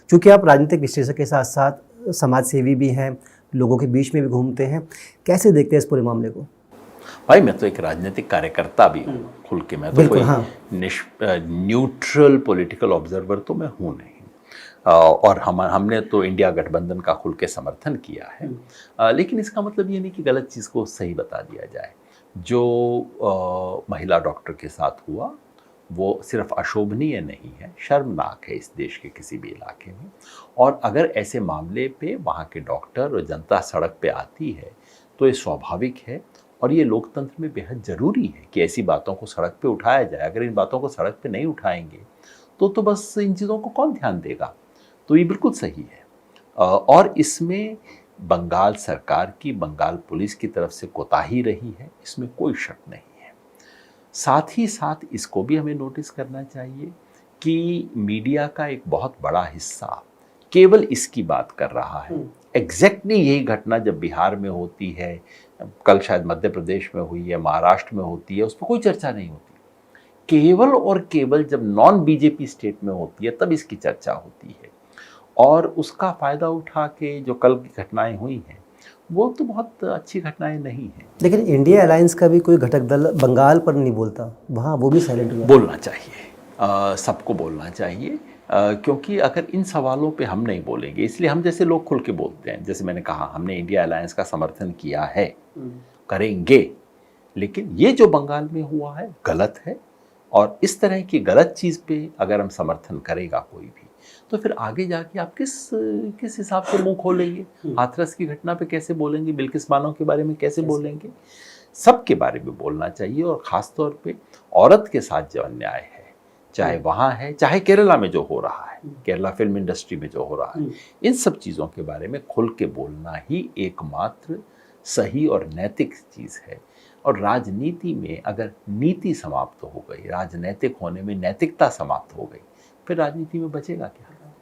चूँकि आप राजनीतिक विश्लेषक के साथ साथ समाज सेवी भी हैं, लोगों के बीच में भी घूमते हैं, कैसे देखते हैं इस पूरे मामले को? भाई मैं तो एक राजनीतिक कार्यकर्ता भी हूँ, खुल के। मैं तो बिल्कुल, कोई हाँ। न्यूट्रल पॉलिटिकल ऑब्जर्वर तो मैं हूँ नहीं। और हमने तो इंडिया गठबंधन का खुल के समर्थन किया है। लेकिन इसका मतलब ये नहीं कि गलत चीज़ को सही बता दिया जाए। जो महिला डॉक्टर के साथ हुआ वो सिर्फ अशोभनीय नहीं है, शर्मनाक है इस देश के किसी भी इलाके में। और अगर ऐसे मामले पे वहाँ के डॉक्टर और जनता सड़क पे आती है तो ये स्वाभाविक है और ये लोकतंत्र में बेहद ज़रूरी है कि ऐसी बातों को सड़क पे उठाया जाए। अगर इन बातों को सड़क पे नहीं उठाएंगे तो बस इन चीज़ों को कौन ध्यान देगा। तो ये बिल्कुल सही है। और इसमें बंगाल सरकार की, बंगाल पुलिस की तरफ से कोताही रही है, इसमें कोई शक नहीं है। साथ ही साथ इसको भी हमें नोटिस करना चाहिए कि मीडिया का एक बहुत बड़ा हिस्सा केवल इसकी बात कर रहा है। एग्जैक्टली यही घटना जब बिहार में होती है, कल शायद मध्य प्रदेश में हुई है, महाराष्ट्र में होती है, उस पर कोई चर्चा नहीं होती। केवल और केवल जब नॉन बीजेपी स्टेट में होती है तब इसकी चर्चा होती है। और उसका फ़ायदा उठा के जो कल की घटनाएं हुई हैं वो तो बहुत अच्छी घटनाएं नहीं हैं। लेकिन इंडिया अलायंस का भी कोई घटक दल बंगाल पर नहीं बोलता, वहाँ वो भी साइलेंट हुआ। बोलना चाहिए, सबको बोलना चाहिए। क्योंकि अगर इन सवालों पे हम नहीं बोलेंगे, इसलिए हम जैसे लोग खुल के बोलते हैं। जैसे मैंने कहा, हमने इंडिया अलायंस का समर्थन किया है, करेंगे। लेकिन ये जो बंगाल में हुआ है गलत है। और इस तरह की गलत चीज़ पे अगर हम समर्थन करेगा कोई भी, तो फिर आगे जाके आप किस हिसाब से मुंह खोलेंगे। हाथरस की घटना पे कैसे बोलेंगे, बिल्किस बानो के बारे में कैसे बोलेंगे। सबके बारे में बोलना चाहिए। और ख़ास तौर पे औरत के साथ जो अन्याय है, चाहे वहाँ है, चाहे केरला में जो हो रहा है, केरला फिल्म इंडस्ट्री में जो हो रहा है, इन सब चीज़ों के बारे में खुल के बोलना ही एकमात्र सही और नैतिक चीज़ है। और राजनीति में अगर नीति समाप्त हो गई, राजनैतिक होने में नैतिकता समाप्त हो गई, फिर राजनीति में बचेगा क्या।